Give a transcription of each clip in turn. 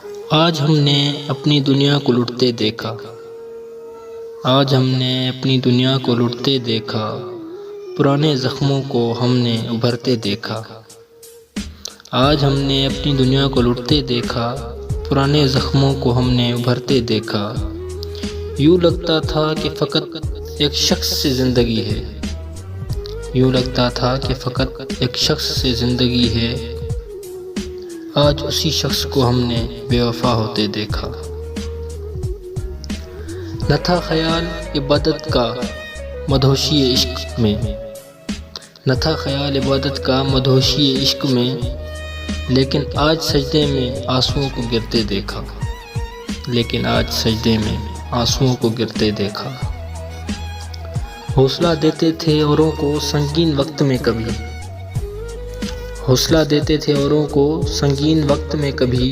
आज हमने अपनी दुनिया को लुटते देखा। आज हमने अपनी दुनिया को लुटते देखा। पुराने ज़ख्मों को हमने उभरते देखा। आज हमने अपनी दुनिया को लुटते देखा। पुराने ज़ख्मों को हमने उभरते देखा। यूँ लगता था कि फ़कत एक शख्स से ज़िंदगी है। यूँ लगता था कि फ़कत एक शख्स से ज़िंदगी है। आज उसी शख्स को हमने बेवफा होते देखा। न था ख्याल इबादत का मदहोशी इश्क में, न था ख्याल इबादत का मदहोशी इश्क में, लेकिन आज सजदे में आंसुओं को गिरते देखा। लेकिन आज सजदे में आंसुओं को गिरते देखा। हौसला देते थे औरों को संगीन वक्त में कभी, हौसला देते थे औरों को संगीन वक्त में कभी,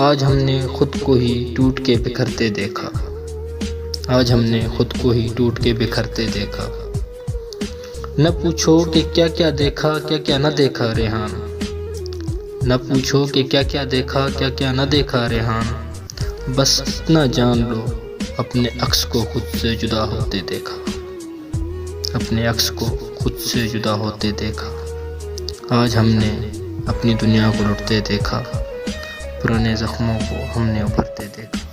आज हमने खुद को ही टूट के बिखरते देखा। आज हमने खुद को ही टूट के बिखरते देखा। न पूछो कि क्या क्या देखा क्या क्या न देखा रेहान, न पूछो कि क्या क्या देखा क्या क्या न देखा रेहान, बस इतना जान लो अपने अक्स को खुद से जुदा होते देखा। अपने अक्स को खुद से जुदा होते देखा। आज हमने अपनी दुनिया को लुटते देखा। पुराने ज़ख्मों को हमने उभरते देखा।